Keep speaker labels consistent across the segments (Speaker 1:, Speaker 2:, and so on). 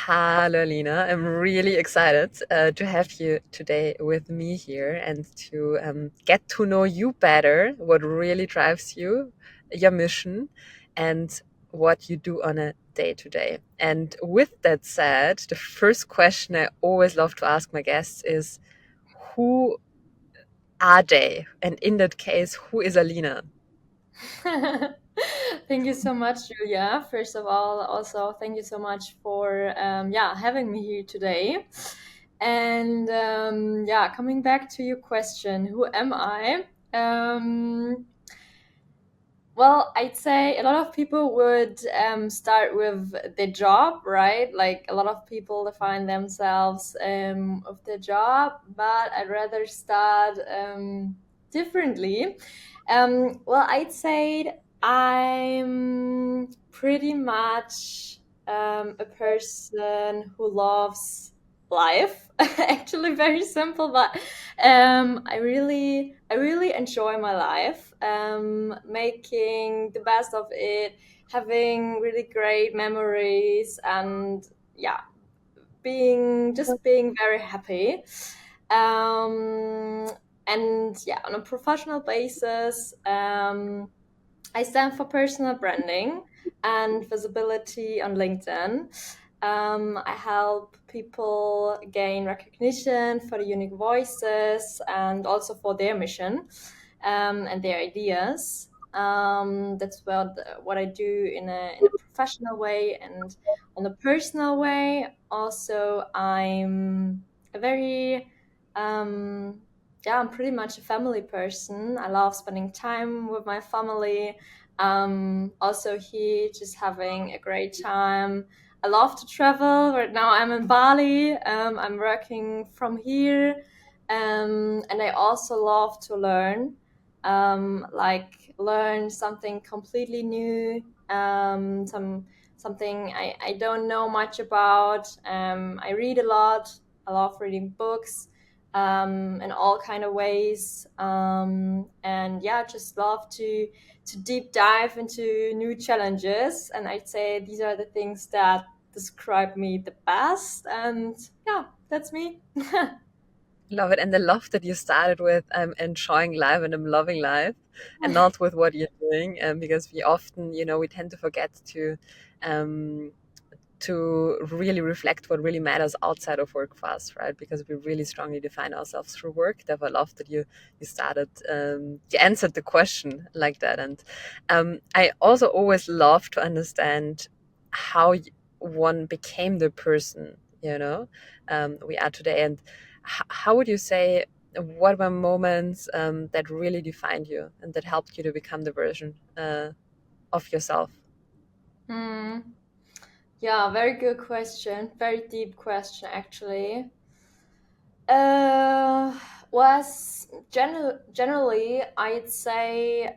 Speaker 1: Hello, Lina. I'm really excited to have you today with me here and to get to know you better, what really drives you, your mission, and what you do on a day to day. And with that said, the first question I always love to ask my guests is, who are they? And in that case, who is Alina?
Speaker 2: Thank you so much, Julia. First of all, also thank you so much for having me here today. And coming back to your question, who am I? Well, I'd say a lot of people would start with their job, right? Like a lot of people define themselves of their job, but I'd rather start differently. Well, I'd say I'm pretty much a person who loves life. Actually, very simple, but I really enjoy my life, making the best of it, having really great memories, and yeah, being very happy. Um, and yeah, on a professional basis, I stand for personal branding and visibility on LinkedIn. I help people gain recognition for the unique voices and also for their mission and their ideas. That's what I do in a professional way, and on a personal way. Also, a very I'm pretty much a family person. I love spending time with my family. Also here, just having a great time. I love to travel. Right now, I'm in Bali. I'm working from here, and I also love to learn, like learn something completely new. Something I don't know much about. I read a lot. I love reading books in all kind of ways, and yeah, just love to deep dive into new challenges. And I'd say these are the things that describe me the best. And yeah, that's me.
Speaker 1: Love it. And I love that you started with I'm enjoying life and I'm loving life and not with what you're doing. Because we often, we tend to forget um, to really reflect what really matters outside of work for us, right? Because we really strongly define ourselves through work. Therefore, I love that you started, you answered the question like that. And I also always love to understand how one became the person, we are today. And how would you say, what were moments that really defined you and that helped you to become the version of yourself?
Speaker 2: Hmm. Yeah, very good question. Very deep question, actually. Uh, generally, I'd say,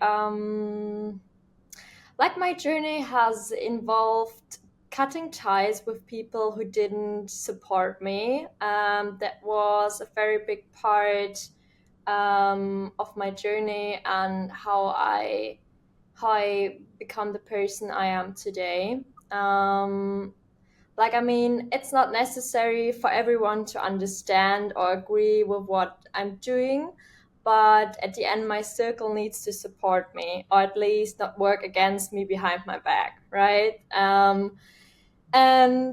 Speaker 2: like my journey has involved cutting ties with people who didn't support me. That was a very big part of my journey and how I become the person I am today. Like, I mean, it's not necessary for everyone to understand or agree with what I'm doing, but at the end, my circle needs to support me, or at least not work against me behind my back, right? And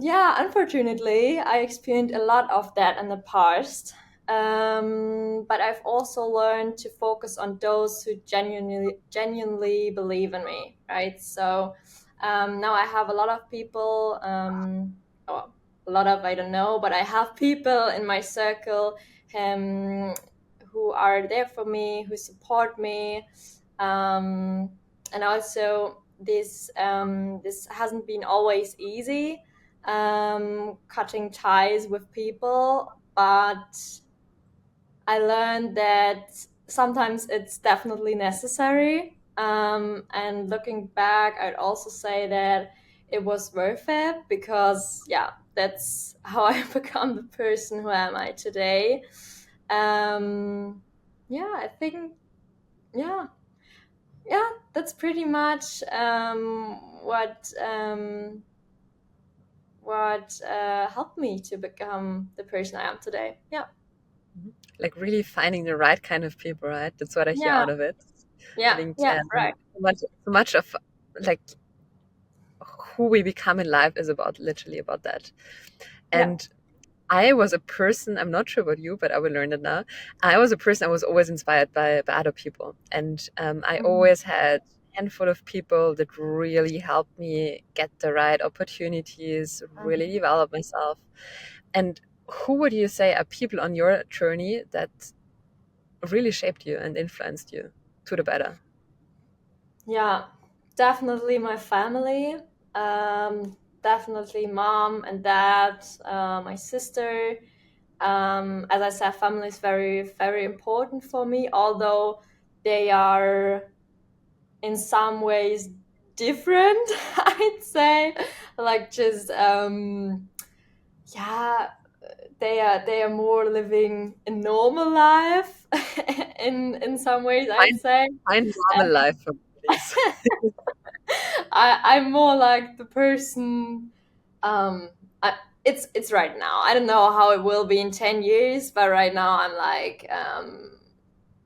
Speaker 2: yeah, unfortunately, I experienced a lot of that in the past. But I've also learned to focus on those who genuinely believe in me, right? So now I have a lot of people, well, a lot of, I don't know, but I have people in my circle um, who are there for me, who support me. And also, this hasn't been always easy, cutting ties with people, but I learned that sometimes it's definitely necessary. And looking back, I'd also say that it was worth it, because yeah, that's how I become the person who am I today. um yeah, I think, yeah, yeah, that's pretty much what helped me to become the person I am today. Yeah.
Speaker 1: Mhm. Like really finding the right kind of people, right? That's what I hear
Speaker 2: Yeah.
Speaker 1: out of it. I
Speaker 2: Yeah.
Speaker 1: think
Speaker 2: Yeah. Right.
Speaker 1: so much of like who we become in life is about literally about that.
Speaker 2: Yeah.
Speaker 1: And I was a person, I'm not sure about you, but I will learn it now. I was a person, I was always inspired by other people. And I
Speaker 2: Mhm.
Speaker 1: always had a handful of people that really helped me get the right opportunities, really
Speaker 2: Mhm.
Speaker 1: develop myself. And who would you say are people on your journey that really shaped you and influenced you to the better?
Speaker 2: Yeah. Definitely my family. Definitely mom and dad, my sister. As I said, family is very, very important for me, although they are in some ways different, I'd say. Like just yeah, they are more living a normal life in some ways, I'd
Speaker 1: Find
Speaker 2: say.
Speaker 1: find normal life for me, please.
Speaker 2: I'm more like the person. Um, I, it's right now. I don't know how it will be in 10 years, but right now I'm like,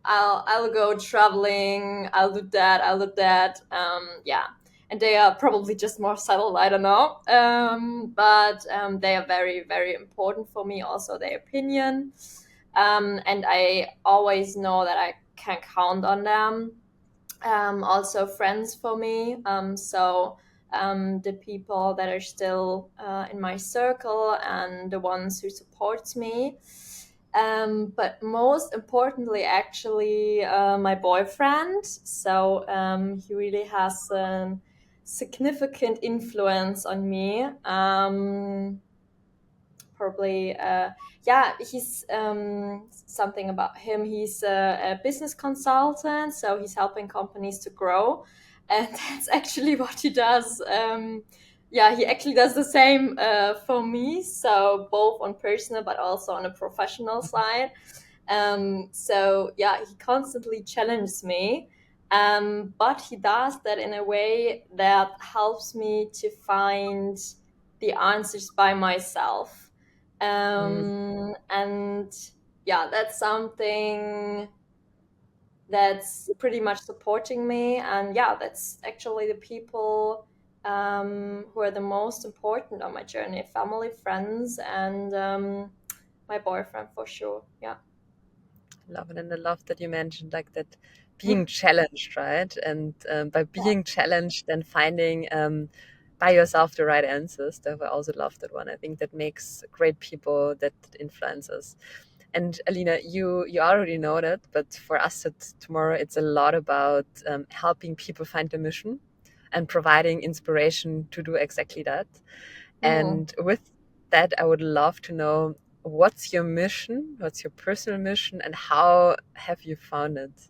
Speaker 2: I'll go traveling. I'll do that. I'll do that. Yeah, and they are probably just more settled. I don't know. But they are very, very important for me. Also, their opinion. And I always know that I can count on them. Also friends for me. The people that are still in my circle and the ones who supports me. But most importantly, actually, my boyfriend. He really has a significant influence on me. Probably Yeah, he's something about him. He's a business consultant, so he's helping companies to grow, and that's actually what he does. Yeah, he actually does the same for me, so both on personal but also on a professional side. Yeah, he constantly challenges me, but he does that in a way that helps me to find the answers by myself.
Speaker 1: Mm,
Speaker 2: And yeah, that's something that's pretty much supporting me. And yeah, that's actually the people who are the most important on my journey: family, friends, and my boyfriend for sure. Yeah.
Speaker 1: love it. And I love that you mentioned like that being challenged, right? And by being challenged and finding by yourself the right answers. Therefore, I also love that one. I think that makes great people that influence us. And Alina, you already know that, but for us at tomorrow, it's a lot about helping people find their mission and providing inspiration to do exactly that.
Speaker 2: Mm.
Speaker 1: And with that, I would love to know what's your mission, what's your personal mission, and how have you found it?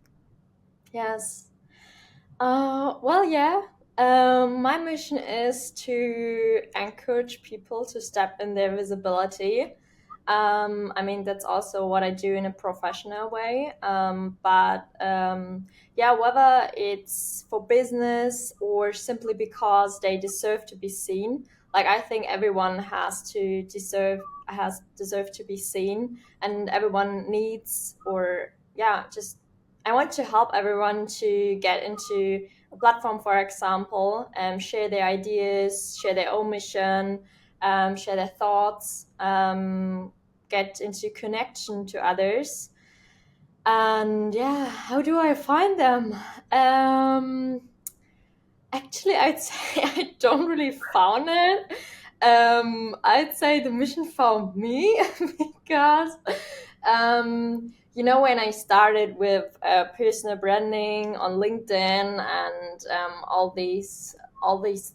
Speaker 2: Yes. Well, yeah. My mission is to encourage people to step in their visibility. I mean, that's also what I do in a professional way. Yeah, whether it's for business or simply because they deserve to be seen. Like, I think everyone has deserved to be seen, and everyone needs, or yeah, just I want to help everyone to get into a platform, for example, share their ideas, share their own mission, share their thoughts, get into connection to others. And yeah, how do I find them? Um, Actually, I'd say I don't really found it. I'd say the mission found me because, when I started with personal branding on LinkedIn and all these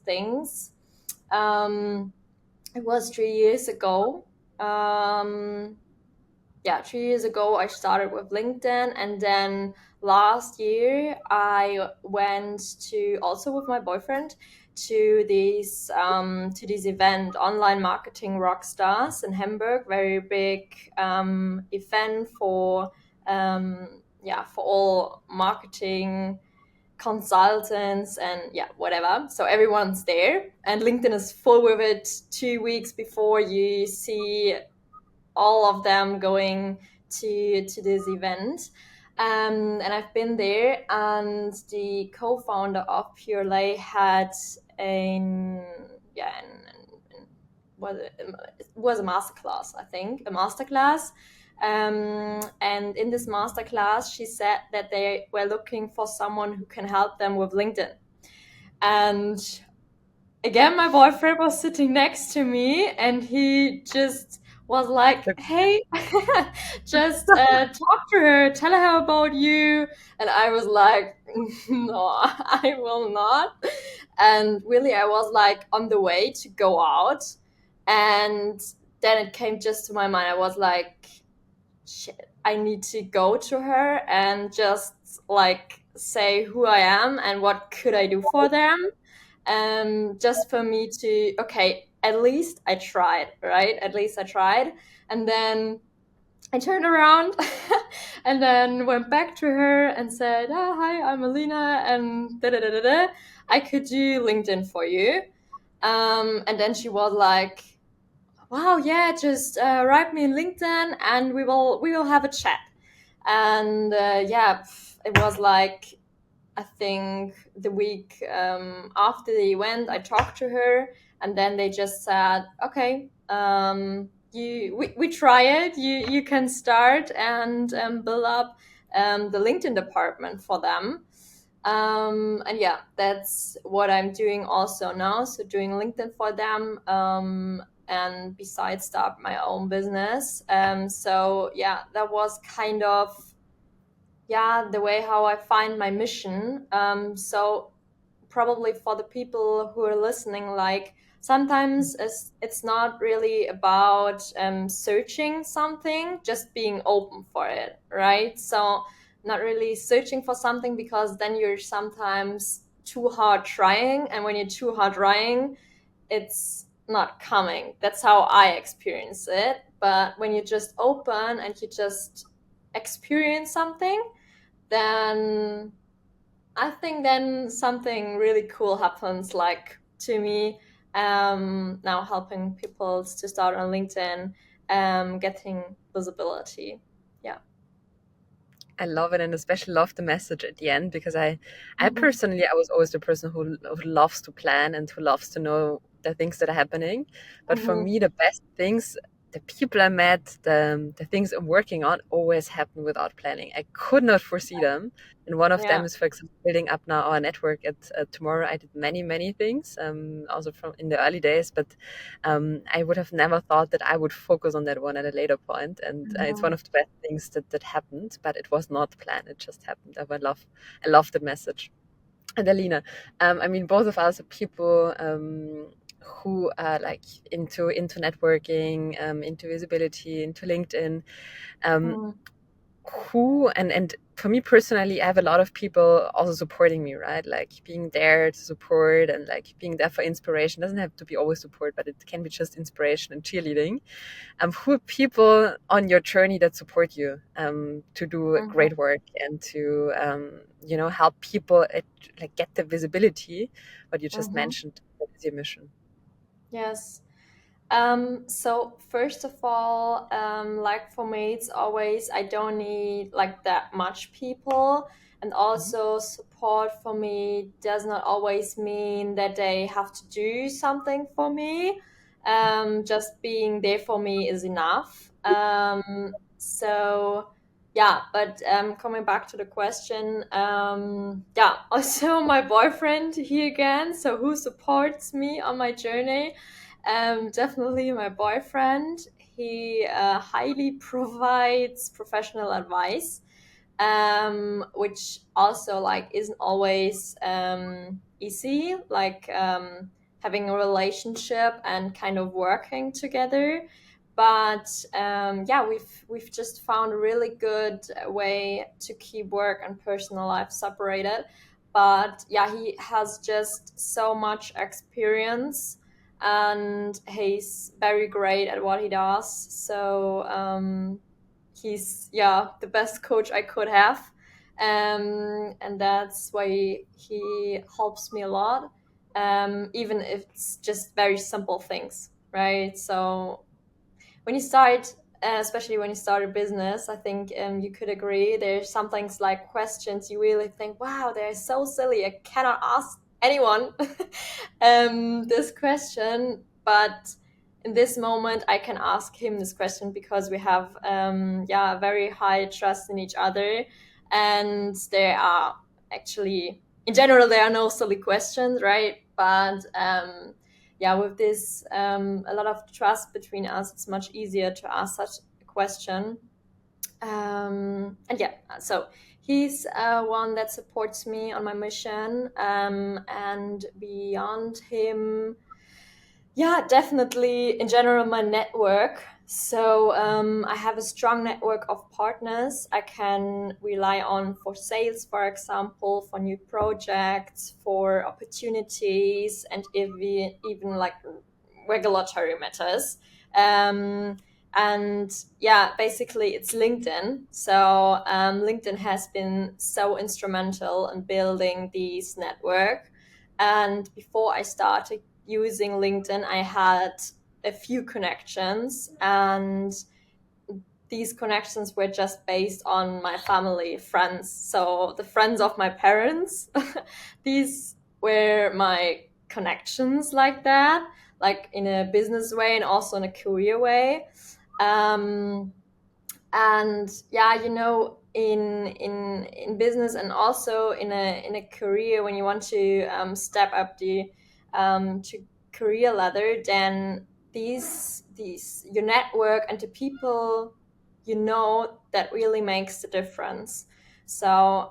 Speaker 2: things, um, it was 3 years ago. Um, yeah, 3 years ago I started with LinkedIn, and then last year I went to, also with my boyfriend, to this event, Online Marketing Rockstars in Hamburg. Very big event for all marketing consultants and yeah, whatever. So everyone's there, and LinkedIn is full with it 2 weeks before you see all of them going to this event. And I've been there, and the co-founder of Pure Lay had an yeah an was it was a masterclass, I think, a masterclass. And in this masterclass, she said that they were looking for someone who can help them with LinkedIn. And again, my boyfriend was sitting next to me, and he just was like, hey, just talk to her, tell her about you. And I was like, no, I will not. And really, I was like on the way to go out, and then it came just to my mind. I was like, shit, I need to go to her and just like say who I am and what could I do for them. Just for me to, okay, at least I tried, right? At least I tried. And then I turned around and then went back to her and said, oh, hi, I'm Alina, and da da da da da. I could do LinkedIn for you. And then she was like, wow, yeah, just write me in LinkedIn and we will have a chat. And yeah, it was like, I think the week after the event, I talked to her, and then they just said, okay, we try it. You can start and build up the LinkedIn department for them. And yeah, that's what I'm doing also now. So doing LinkedIn for them, and besides start my own business. So yeah, that was kind of, yeah, the way how I find my mission. So probably for the people who are listening, like sometimes it's not really about searching something, just being open for it, right? So not really searching for something, because then you're sometimes too hard trying, and when you're too hard trying, it's not coming. That's how I experience it. But when you just open and you just experience something, then I think then something really cool happens, like to me, now helping people to start on LinkedIn, getting visibility. Yeah.
Speaker 1: I love it, and especially love the message at the end, because I
Speaker 2: Mhm.
Speaker 1: personally, I was always the person who loves to plan and who loves to know the things that are happening. But for
Speaker 2: Mhm.
Speaker 1: me, the best things, the people I met, the things I'm working on, always happen without planning. I could not foresee them, and one of
Speaker 2: Yeah.
Speaker 1: them is, for example, building up now our network. At tomorrow, I did many things, also from in the early days, but I would have never thought that I would focus on that one at a later point. And it's one
Speaker 2: Mhm.
Speaker 1: of the best things that happened, but it was not planned. It just happened. I love the message. And Alina, I mean, both of us are people who are like into networking, into visibility, into LinkedIn. Um,
Speaker 2: Mhm.
Speaker 1: who and for me personally, I have a lot of people also supporting me, right? Like being there to support and like being there for inspiration. Doesn't have to be always support, but it can be just inspiration and cheerleading. Who are people on your journey that support you to do
Speaker 2: Mhm.
Speaker 1: great work and to help people like get the visibility, what you just
Speaker 2: Mhm.
Speaker 1: mentioned? What is your mission?
Speaker 2: Yes. So first of all, like for me, it's always I don't need like that much people, and
Speaker 1: Mhm.
Speaker 2: also support for me does not always mean that they have to do something for me. Just being there for me is enough. So yeah, but coming back to the question, yeah, also my boyfriend here again. So who supports me on my journey? Definitely my boyfriend. He highly provides professional advice, which also like isn't always easy. Like having a relationship and kind of working together. But yeah, we've just found a really good way to keep work and personal life separated. But yeah, he has just so much experience, and he's very great at what he does. So he's, yeah, the best coach I could have. And that's why he helps me a lot, even if it's just very simple things, right? So when you start, especially when you start a business, I think you could agree there's some things like questions you really think, wow, they're so silly, I cannot ask anyone this question. But in this moment I can ask him this question because we have yeah, very high trust in each other. And there are actually, in general, there are no silly questions, right? But yeah, with this a lot of trust between us, it's much easier to ask such a question. And yeah, so he's one that supports me on my mission. And beyond him, yeah, definitely in general, my network. So I have a strong network of partners I can rely on for sales, for example, for new projects, for opportunities, and even like regulatory matters. Um, and yeah, basically it's LinkedIn. So LinkedIn has been so instrumental in building this network. And before I started using LinkedIn, I had a few connections, and these connections were just based on my family, friends. So the friends of my parents, these were my connections like that, like in a business way and also in a career way. Um, and yeah, you know, in business and also in a career, when you want to step up the to career ladder, then these your network and the people you know, that really makes the difference. So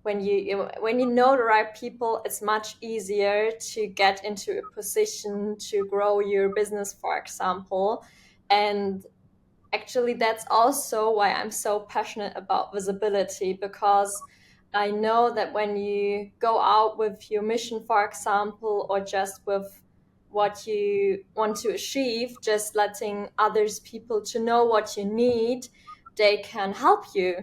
Speaker 2: when you know the right people, it's much easier to get into a position to grow your business, for example. And actually, that's also why I'm so passionate about visibility, because I know that when you go out with your mission, for example, or just with what you want to achieve, just letting others people to know what you need, they can help you,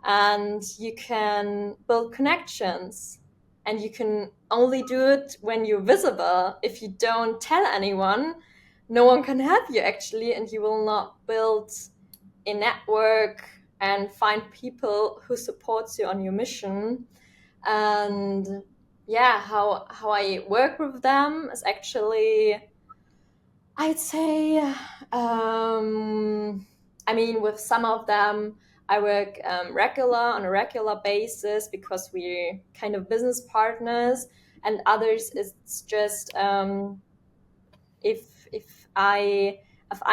Speaker 2: and you can build connections. And you can only do it when you're visible. If you don't tell anyone, no one can help you actually, and you will not build a network and find people who supports you on your mission. And yeah, how I work with them is actually, I'd say, I mean, with some of them I work on a regular basis because we're kind of business partners, and others it's just if I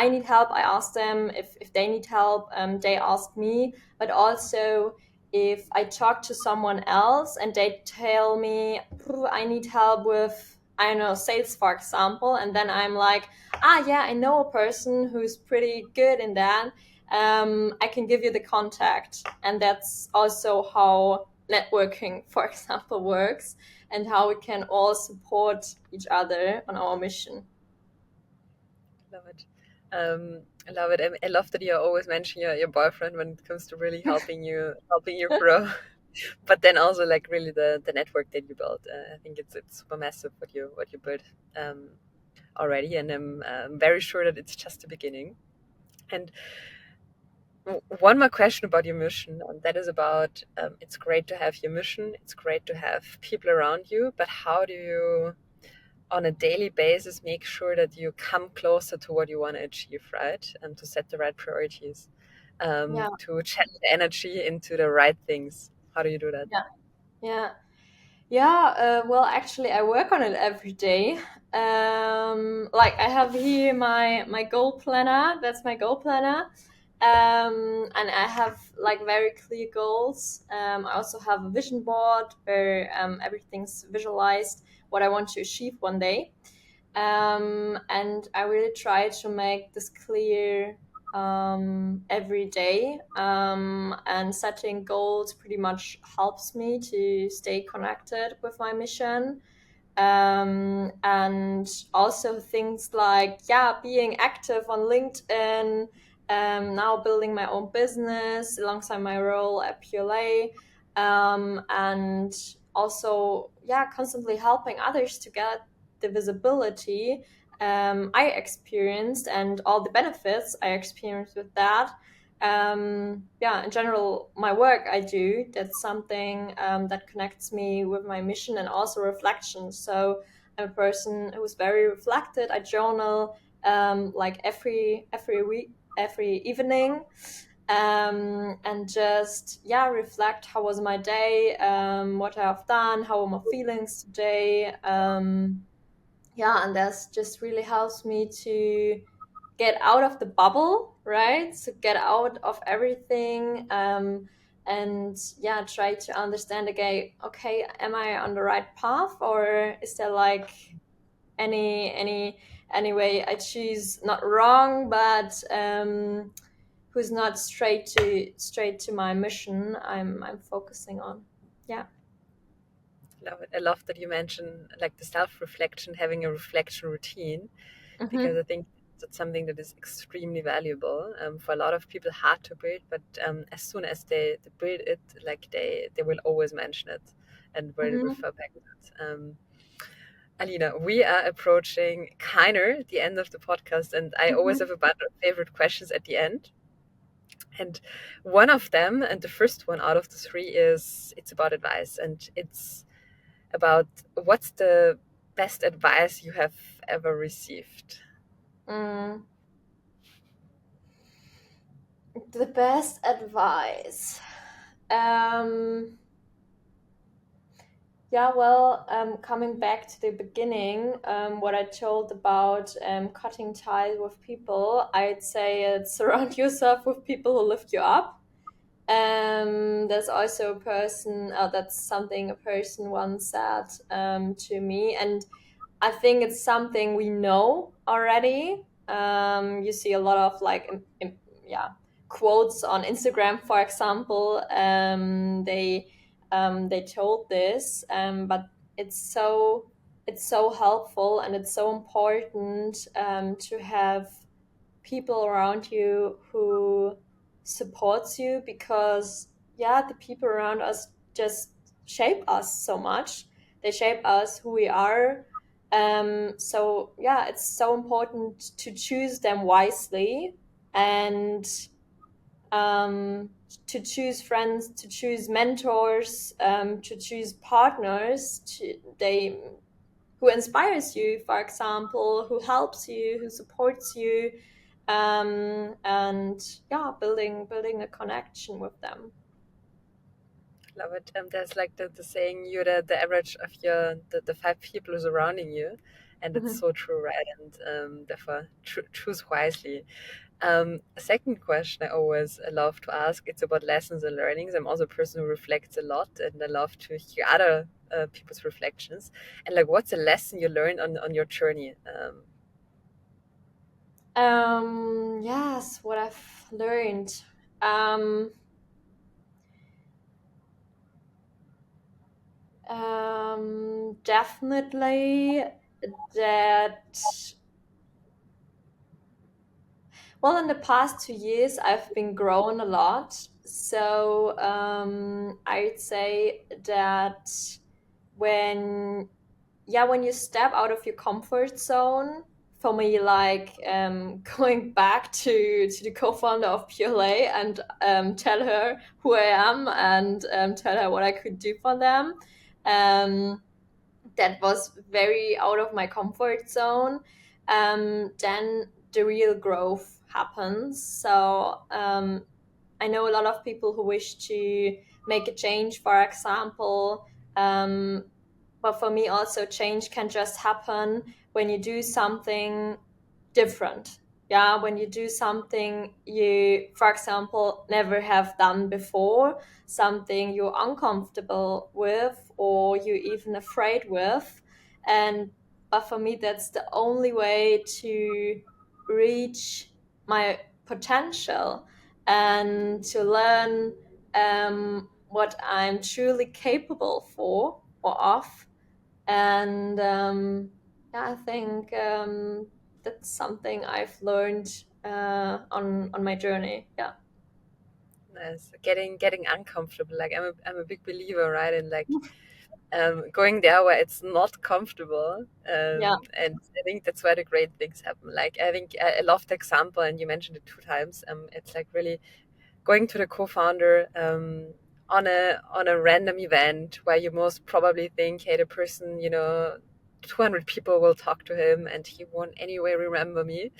Speaker 2: need help, I ask them. If they need help, they ask me. But also, if I talk to someone else and they tell me, I need help with, I don't know, sales, for example, and then I'm like, yeah, I know a person who's pretty good in that. I can give you the contact. And that's also how networking, for example, works, and how we can all support each other on our mission.
Speaker 1: Love it. I love it. I love that you always mention your boyfriend when it comes to really helping you grow. But then also like really the network that you built. I think it's super massive what you built already, and I'm very sure that it's just the beginning. And one more question about your mission, and that is about it's great to have your mission, it's great to have people around you, but how do you on a daily basis make sure that you come closer to what you want to achieve, right? And to set the right priorities,
Speaker 2: Yeah,
Speaker 1: to channel the energy into the right things. How do you do that?
Speaker 2: yeah, yeah. Yeah, well, actually, I work on it every day. Like I have here my goal planner. That's my goal planner, and I have like very clear goals. I also have a vision board where everything's visualized, what I want to achieve one day. And I really try to make this clear every day. And setting goals pretty much helps me to stay connected with my mission. And also things like, yeah, being active on LinkedIn, now building my own business alongside my role at PLA, and also, yeah, constantly helping others to get the visibility I experienced and all the benefits I experienced with that. Yeah, in general, my work I do, that's something that connects me with my mission and also reflection. So I'm a person who's very reflected. I journal like every week, every evening, and just, yeah, reflect how was my day, what I have done, how are my feelings today. Yeah, and that's just really helps me to get out of the bubble, right? So get out of everything, and yeah, try to understand again, okay, am I on the right path, or is there like any way I choose, not wrong, but who's not straight to my mission I'm focusing on. Yeah.
Speaker 1: Love it. I love that you mentioned like the self-reflection, having a reflection routine, because
Speaker 2: Mm-hmm.
Speaker 1: I think that's something that is extremely valuable for a lot of people, hard to build, but as soon as they build it, like they will always mention it and will
Speaker 2: Mm-hmm.
Speaker 1: refer back to it. Alina, we are approaching kinder the end of the podcast, and I always
Speaker 2: Mm-hmm.
Speaker 1: have a bunch of favorite questions at the end. And one of them, and the first one out of the three, is it's about advice, and it's about what's the best advice you have ever received.
Speaker 2: Mm, the best advice. Um, yeah, well, coming back to the beginning, what I told about cutting ties with people, I'd say it's surround yourself with people who lift you up. There's also a person, that's something a person once said to me, and I think it's something we know already. You see a lot of like, yeah, quotes on Instagram, for example. They told this, but it's it's so helpful and it's so important to have people around you who supports you, because, yeah, the people around us just shape us so much. They shape us who we are. So yeah, it's so important to choose them wisely, and um, to choose friends, to choose mentors, to choose partners, they who inspires you, for example, who helps you, who supports you, and yeah, building a connection with them.
Speaker 1: Love it. There's like the saying, you're the average of the five people surrounding you, and it's
Speaker 2: Mhm.
Speaker 1: so true, right? And therefore choose wisely. A second question I always love to ask, it's about lessons and learnings. I'm also a person who reflects a lot, and I love to hear other people's reflections. And like, what's a lesson you learned on your journey?
Speaker 2: Yes, what I've learned. Um, Definitely that. Well, in the past 2 years, I've been growing a lot. So I'd say that when, yeah, when you step out of your comfort zone, for me, like going back to the co-founder of PLA and tell her who I am, and tell her what I could do for them. Um, that was very out of my comfort zone. Then the real growth happens. So I know a lot of people who wish to make a change, for example. Um, but for me, also, change can just happen when you do something different. Yeah, when you do something you, for example, never have done before, something you're uncomfortable with or you're even afraid with. And but for me, that's the only way to reach my potential and to learn what I'm truly capable for or of. And yeah, I think that's something I've learned on my journey. Yeah.
Speaker 1: Nice. Getting uncomfortable. Like I'm a big believer, right? In like going there where it's not comfortable.
Speaker 2: Yeah.
Speaker 1: And I think that's where the great things happen. Like I think I love the example, and you mentioned it two times. It's like really going to the co-founder on a random event where you most probably think, hey, the person, 200 people will talk to him and he won't anyway remember me.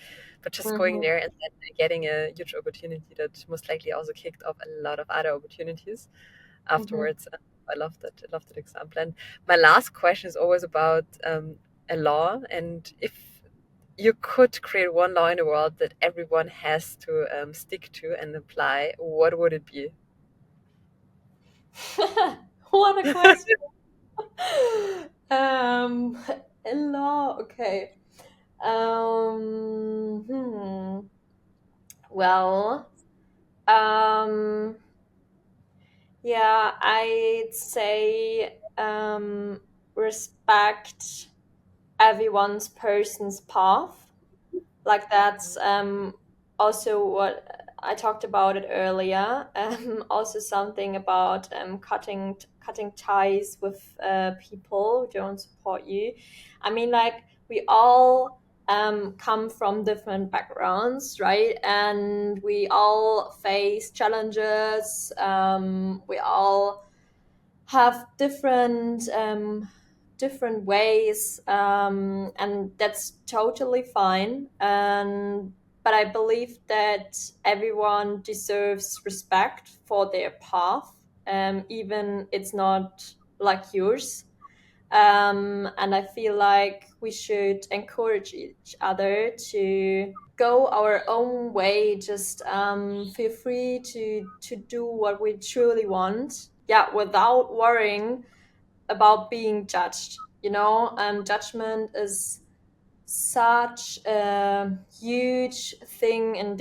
Speaker 1: But just going
Speaker 2: Hmm.
Speaker 1: there and then getting a huge opportunity that most likely also kicked off a lot of other opportunities
Speaker 2: Hmm.
Speaker 1: afterwards. I love that. I love that example. And my last question is always about a law. And if you could create one law in the world that everyone has to stick to and apply, what would it be?
Speaker 2: What a question. um, in law, okay. Hmm. Well, um, yeah, I'd say respect everyone's person's path. Like that's also what I talked about it earlier. Also something about cutting ties with people who don't support you. I mean, like we all come from different backgrounds, right? And we all face challenges. We all have different ways, and that's totally fine. And but I believe that everyone deserves respect for their path, even it's not like yours. And I feel like we should encourage each other to go our own way. Just feel free to do what we truly want. Yeah, without worrying about being judged. Judgment is such a huge thing in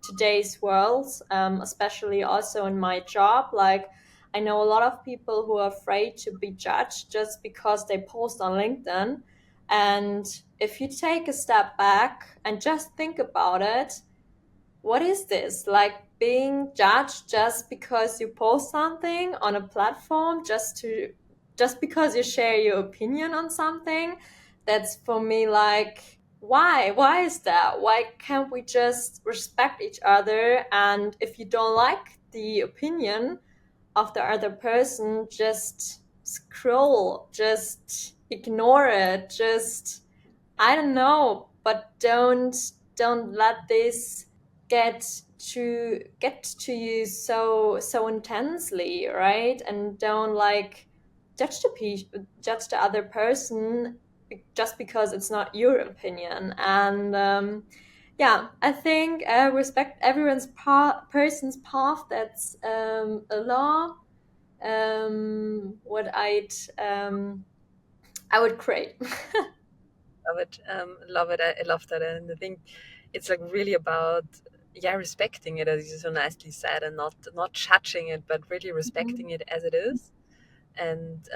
Speaker 2: today's world, especially also in my job. Like I know a lot of people who are afraid to be judged just because they post on LinkedIn. And if you take a step back and just think about it, what is this? Like being judged just because you post something on a platform, just because you share your opinion on something? That's for me like, why is that? Why can't we just respect each other? And if you don't like the opinion of the other person, just scroll, just ignore it, just I don't know, but don't let this get get to you so intensely, right? And don't like judge the other person just because it's not your opinion. And yeah, I think respect everyone's person's path. That's a law. What I would create.
Speaker 1: Love it. Love it. I love that. And I think it's like really about, yeah, respecting it, as you so nicely said, and not judging it, but really respecting it as it is. And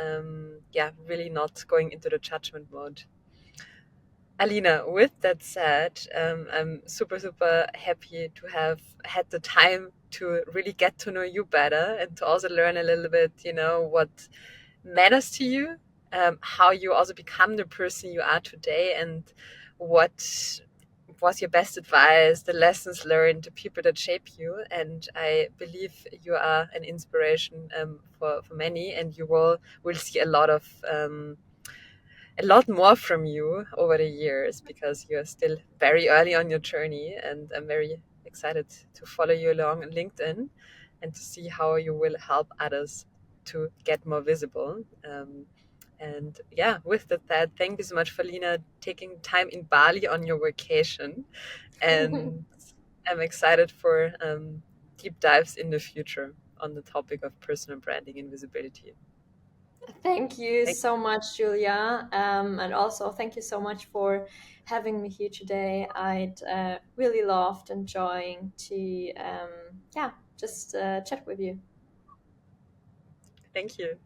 Speaker 1: yeah, really not going into the judgment mode. Alina, with that said, I'm super happy to have had the time to really get to know you better and to also learn a little bit, what matters to you, how you also become the person you are today, and what was your best advice, the lessons learned, the people that shape you. And I believe you are an inspiration for many, and you will see a lot more from you over the years because you're still very early on your journey. And I'm very excited to follow you along on LinkedIn and to see how you will help others to get more visible. And yeah, with that, thank you so much for Lina taking time in Bali on your vacation. And I'm excited for deep dives in the future on the topic of personal branding and visibility.
Speaker 2: Thank you
Speaker 1: Thank
Speaker 2: so much, Julia. And also, thank you so much for having me here today. I'd really loved enjoying to, yeah, just chat with you.
Speaker 1: thank you.